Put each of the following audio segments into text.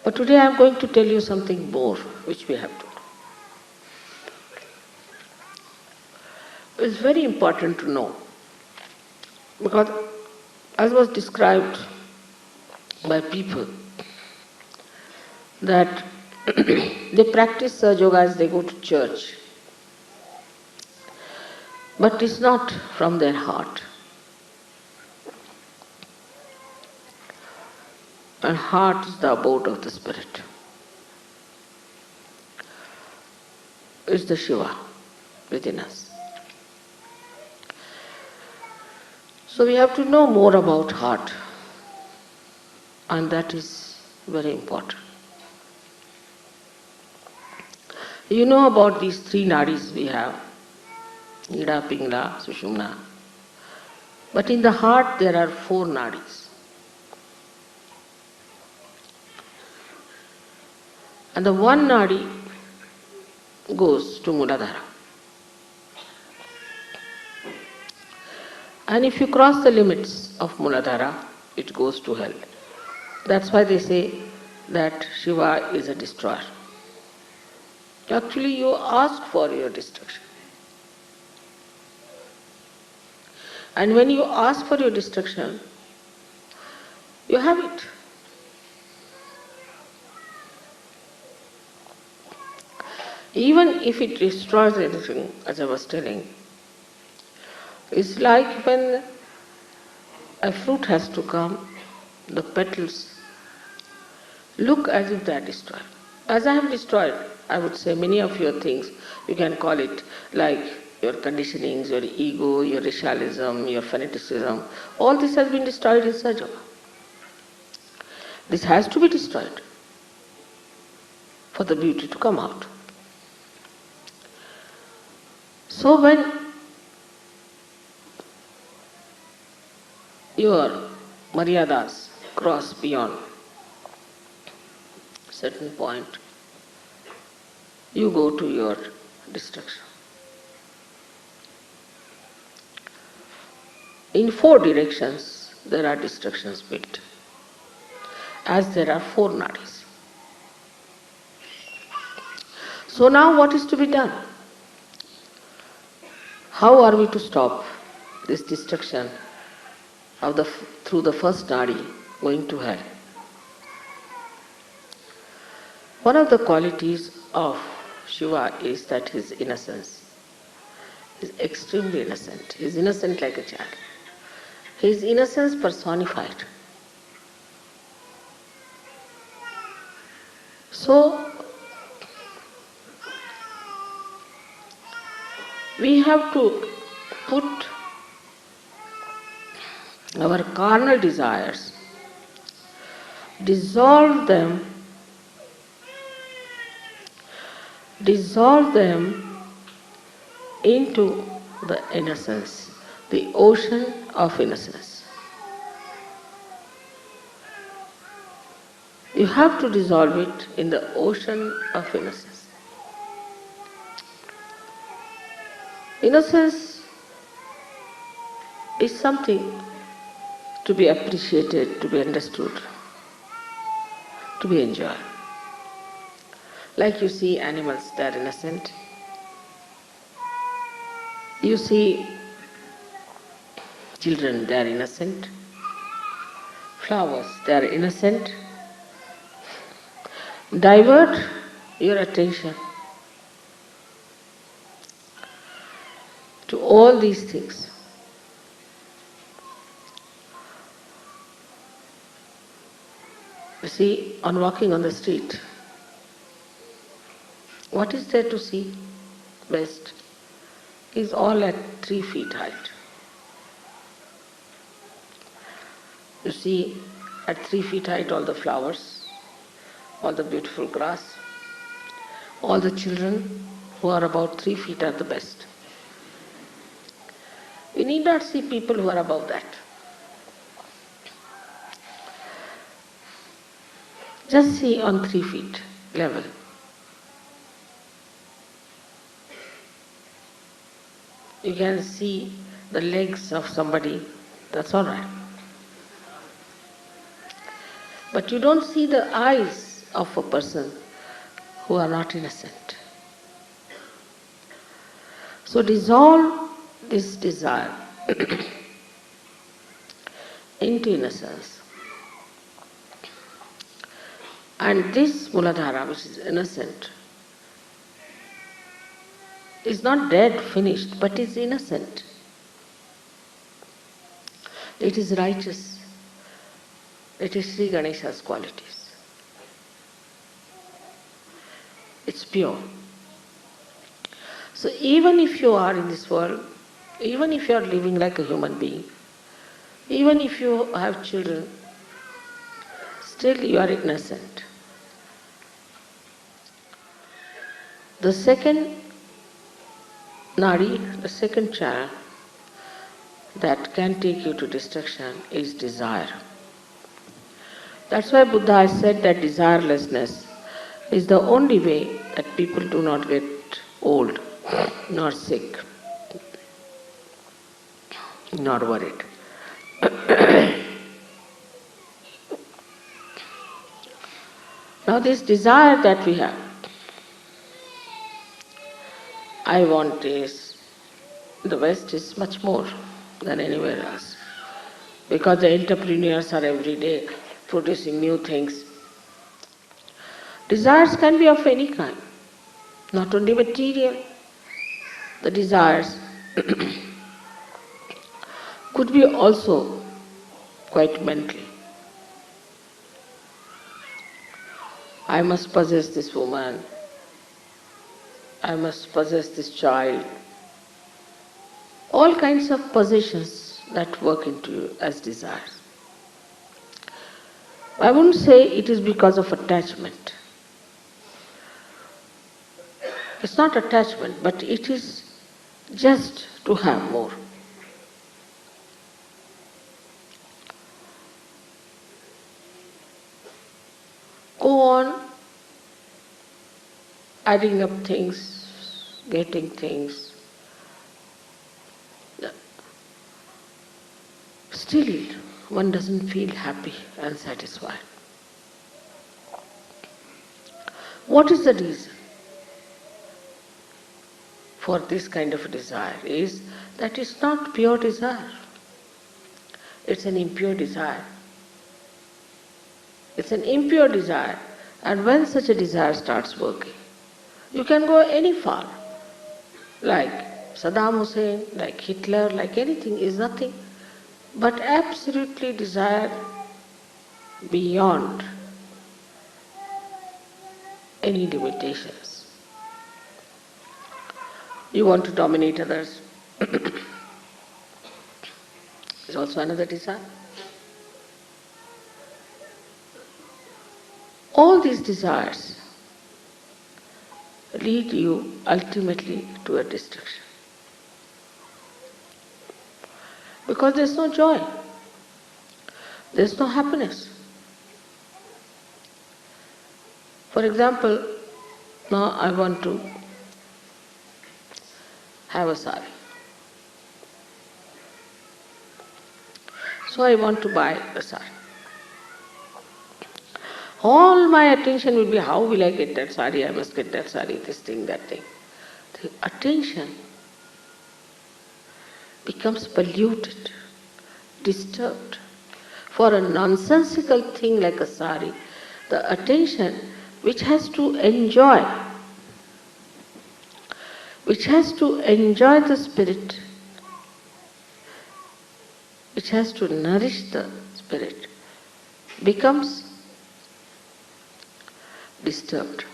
But today I am going to tell you something more which we have to know. It's very important to know because, as was described by people, that they practice Sahaja Yoga as they go to church, but it's not from their heart. And heart is the abode of the spirit. It's the Shiva within us. So we have to know more about heart, and that is very important. You know about these three nadis we have, Ida, Pingala, Sushumna. But in the heart there are four nadis. And the one nadi goes to Muladhara. And if you cross the limits of Muladhara, it goes to hell. That's why they say that Shiva is a destroyer. Actually, you ask for your destruction. And when you ask for your destruction, you have it. Even if it destroys anything, as I was telling, it's like when a fruit has to come, the petals look as if they are destroyed. As I have destroyed, I would say, many of your things, you can call it like your conditionings, your ego, your racialism, your fanaticism, all this has been destroyed in Sahaja Yoga. This has to be destroyed for the beauty to come out. So when your maryadas cross beyond a certain point, you go to your destruction. In four directions there are destructions built, as there are four nadis. So now what is to be done? How are we to stop this destruction of through the first nadi going to hell? One of the qualities of Shiva is that his innocence. He is extremely innocent. He is innocent like a child. His innocence personified. So, we have to put our carnal desires, dissolve them into the innocence, the ocean of innocence. You have to dissolve it in the ocean of innocence. Innocence is something to be appreciated, to be understood, to be enjoyed. Like you see animals, they are innocent. You see children, they are innocent. Flowers, they are innocent. Divert your attention to all these things. You see, on walking on the street, what is there to see best is all at 3 feet height. You see at 3 feet height all the flowers, all the beautiful grass, all the children who are about 3 feet are the best. You need not see people who are above that. Just see on 3 feet level. You can see the legs of somebody, that's all right. But you don't see the eyes of a person who are not innocent. So dissolve this desire into innocence. And this Muladhara, which is innocent, is not dead, finished, but is innocent. It is righteous. It is Sri Ganesha's qualities. It's pure. So even if you are in this world, even if you are living like a human being, even if you have children, still you are innocent. The second Nadi, the second channel that can take you to destruction is desire. That's why Buddha has said that desirelessness is the only way that people do not get old, nor sick, nor worried. Now this desire that we have, I want this, the West is much more than anywhere else. Because the entrepreneurs are every day producing new things. Desires can be of any kind, not only material. The desires could be also quite mental. I must possess this woman, I must possess this child. All kinds of possessions that work into you as desires. I wouldn't say it is because of attachment. It's not attachment, but it is just to have more. Go on adding up things, getting things. Still, one doesn't feel happy and satisfied. What is the reason for this kind of desire? Is that it's not pure desire. It's an impure desire. It's an impure desire. And when such a desire starts working, you can go any far. Like Saddam Hussein, like Hitler, like anything is nothing but absolutely desire beyond any limitations. You want to dominate others. It's also another desire. All these desires lead you ultimately to a destruction. Because there's no joy, there's no happiness. For example, now I want to have a sari. So I want to buy a sari. All my attention will be, how will I get that sari? I must get that sari, this thing, that thing. The attention becomes polluted, disturbed. For a nonsensical thing like a sari, the attention which has to enjoy the spirit, which has to nourish the spirit, becomes disturbed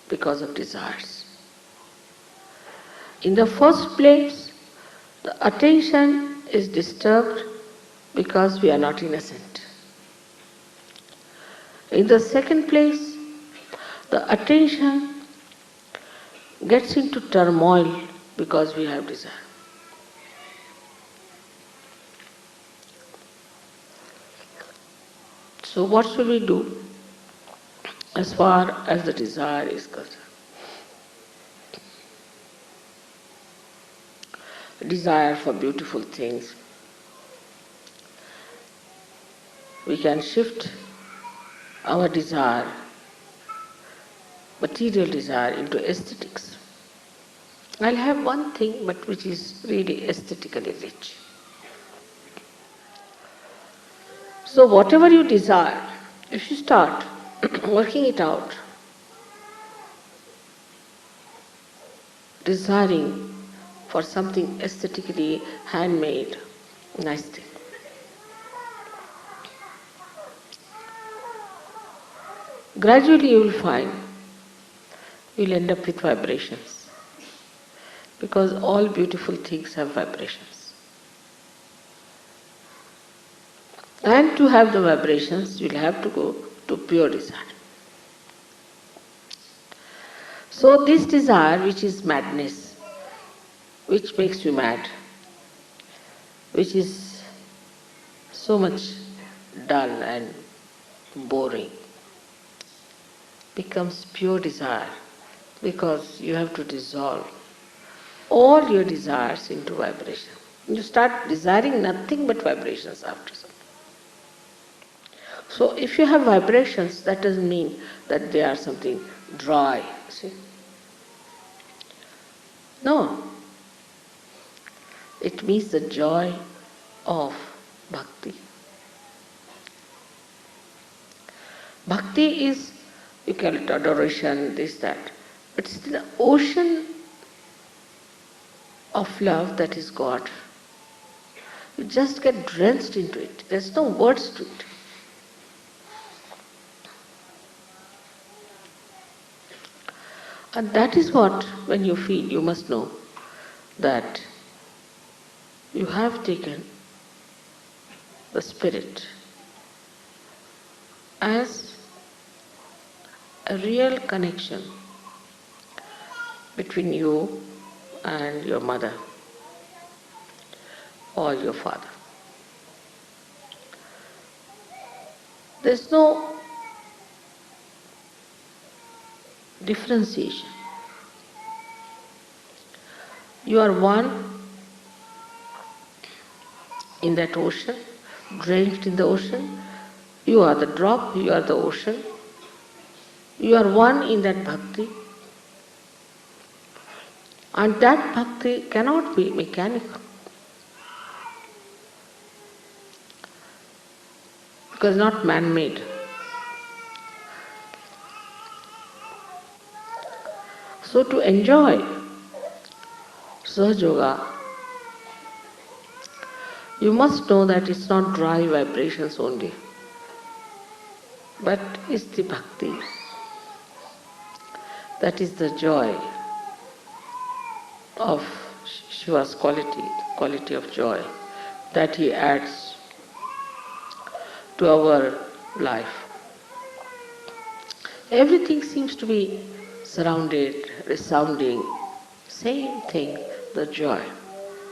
because of desires. In the first place, the attention is disturbed because we are not innocent. In the second place, the attention gets into turmoil because we have desire. So what should we do as far as the desire is concerned? Desire for beautiful things. We can shift our desire material desire into aesthetics. I'll have one thing but which is really aesthetically rich. So whatever you desire, if you start working it out, desiring for something aesthetically handmade, nice thing. Gradually you will find you will end up with vibrations, because all beautiful things have vibrations. And to have the vibrations, you will have to go to pure desire. So this desire, which is madness, which makes you mad, which is so much dull and boring, becomes pure desire, because you have to dissolve all your desires into vibration. You start desiring nothing but vibrations after some. So if you have vibrations, that doesn't mean that they are something dry, see? No. It means the joy of bhakti. Bhakti is, you call it adoration, this, that. But it's the ocean of love that is God. You just get drenched into it. There's no words to it. And that is what, when you feel, you must know that you have taken the spirit as a real connection between you and your mother or your father. There's no differentiation. You are one in that ocean, drenched in the ocean. You are the drop, you are the ocean. You are one in that bhakti. And that bhakti cannot be mechanical. Because not man-made. So to enjoy Sahaja Yoga, you must know that it's not dry vibrations only, but it's the bhakti. That is the joy of Shiva's quality of joy, that he adds to our life. Everything seems to be surrounded, resounding, same thing, the joy.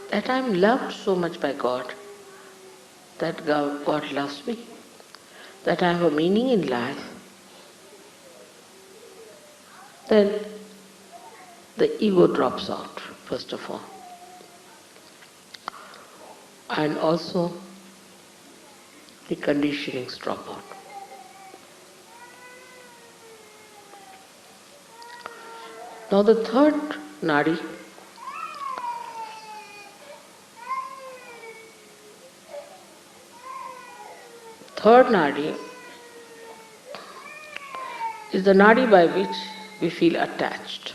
That I am loved so much by God, that God loves me, that I have a meaning in life, then the ego drops out, first of all. And also the conditionings drop out. Now the third nadi is the nadi by which we feel attached.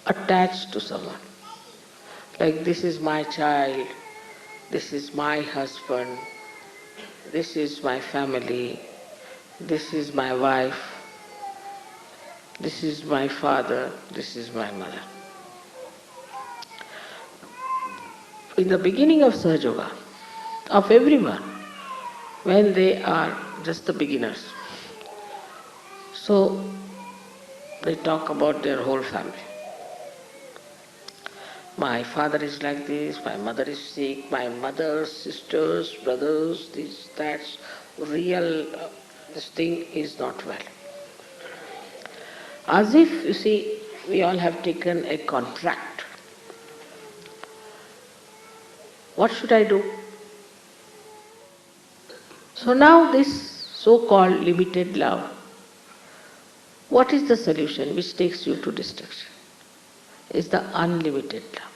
Attached to someone. Like, this is my child, this is my husband, this is my family, this is my wife, this is my father, this is my mother. In the beginning of Sahaja Yoga, of everyone, when they are just the beginners, so they talk about their whole family. My father is like this, my mother is sick, my mother's sisters, brothers, this, that, real, this thing is not well. As if, you see, we all have taken a contract. What should I do? So now this so-called limited love What is the solution which takes you to destruction? Is the unlimited love.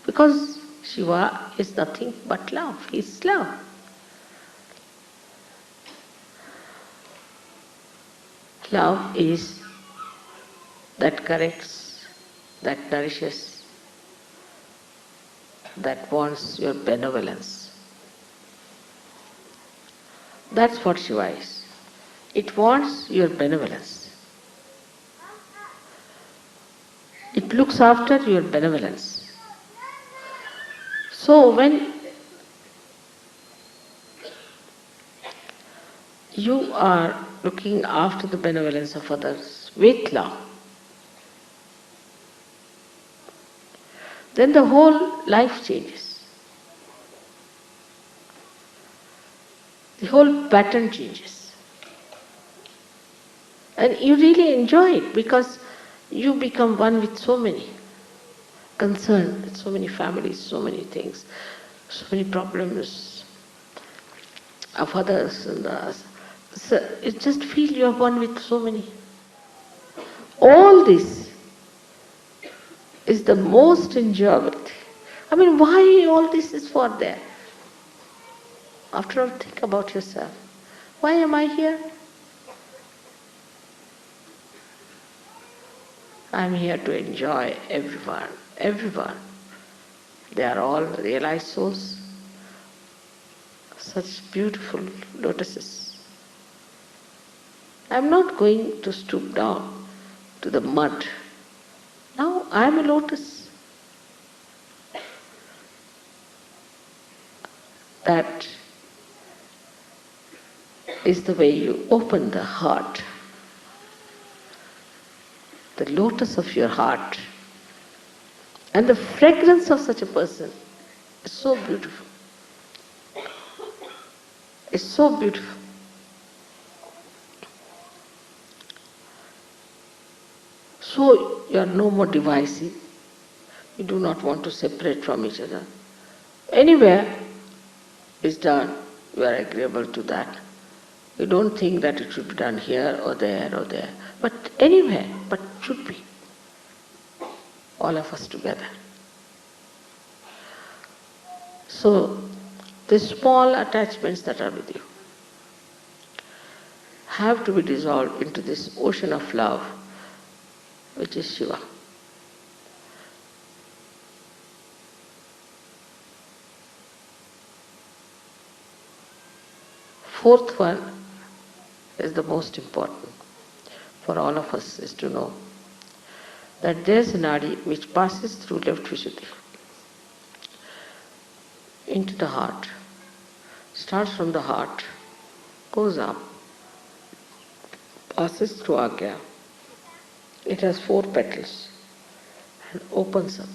Because Shiva is nothing but love. He is love. Love is that corrects, that nourishes, that wants your benevolence. That's what Shiva is. It wants your benevolence. It looks after your benevolence. So when you are looking after the benevolence of others with love, then the whole life changes. The whole pattern changes. And you really enjoy it because you become one with so many, concerned with so many families, so many things, so many problems of others and us. So you just feel you are one with so many. All this is the most enjoyable thing. I mean, why all this is for there? After all, think about yourself. Why am I here? I am here to enjoy everyone, everyone. They are all realized souls, such beautiful lotuses. I am not going to stoop down to the mud. Now I am a lotus. That is the way you open the heart. The lotus of your heart. And the fragrance of such a person is so beautiful. It's so beautiful. So you are no more divisive. You do not want to separate from each other. Anywhere is done, you are agreeable to that. You don't think that it should be done here or there or there. But anywhere, but should be. All of us together. So, the small attachments that are with you have to be dissolved into this ocean of love, which is Shiva. Fourth one is the most important for all of us, is to know that there is a Nadi which passes through left Vishuddhi into the heart, starts from the heart, goes up, passes through Agya. It has 4 petals and opens up.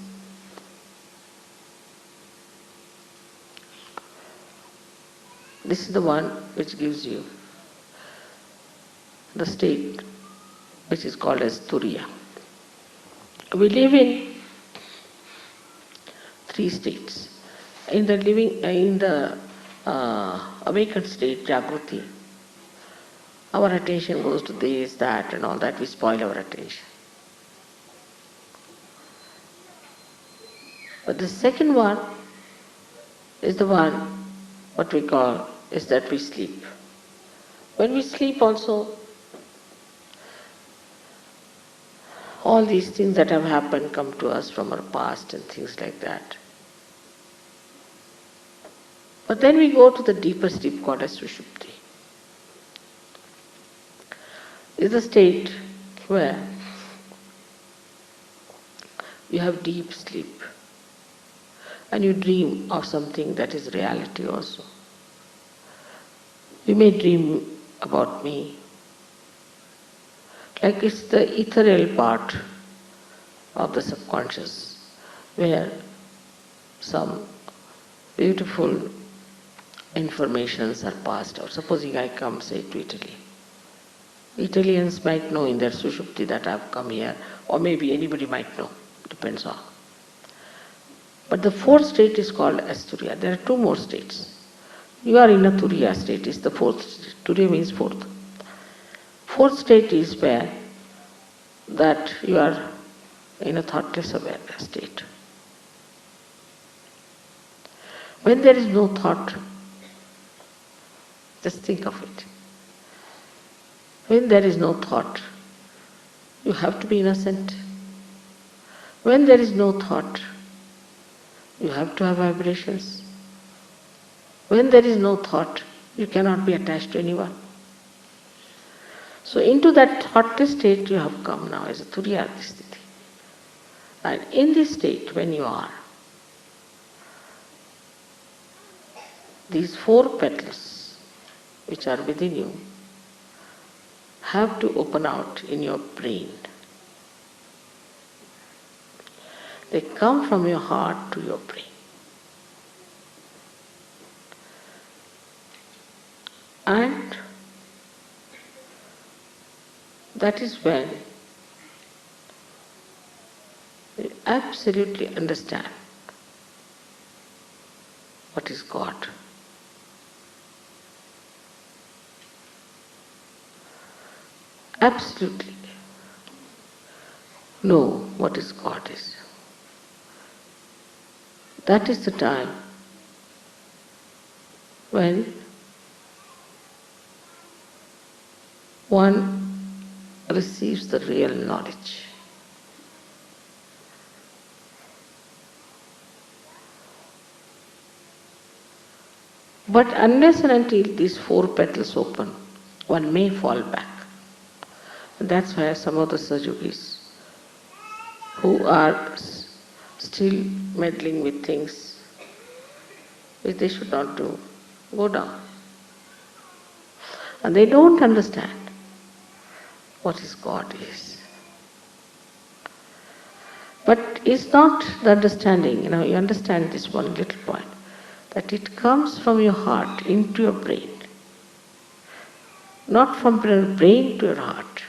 This is the one which gives you the state which is called as Turiya. We live in 3 states. In the awakened state, Jagruti, our attention goes to this, that and all that. We spoil our attention. But the second one is the one, what we call, is that we sleep. When we sleep also, all these things that have happened come to us from our past and things like that. But then we go to the deeper sleep called as Sushupti. It's a state where you have deep sleep and you dream of something that is reality also. You may dream about me. Like it's the ethereal part of the subconscious where some beautiful informations are passed out. Supposing I come, say, to Italy. Italians might know in their Sushupti that I've come here, or maybe anybody might know, depends on. But the 4th state is called as Turiya. There are 2 more states. You are in a Turiya state, is the 4th state. Turiya means 4th. Fourth state is where that you are in a thoughtless awareness state. When there is no thought, just think of it. When there is no thought, you have to be innocent. When there is no thought, you have to have vibrations. When there is no thought, you cannot be attached to anyone. So into that thoughtless state you have come now as a Turiyadhisthiti. And in this state, when you are, these four petals which are within you have to open out in your brain. They come from your heart to your brain. And that is when you absolutely understand what is God. Absolutely know what is God is. That is the time when one receives the real knowledge. But unless and until these four petals open, one may fall back. And that's why some of the Sajogis who are still meddling with things which they should not do, go down. And they don't understand what is God is. But it's not the understanding, you understand this one little point, that it comes from your heart into your brain, not from your brain to your heart.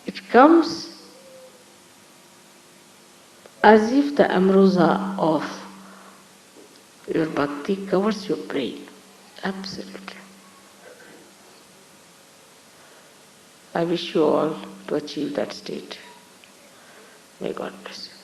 It comes as if the ambrosia of your bhakti covers your brain. Absolutely. I wish you all to achieve that state. May God bless you.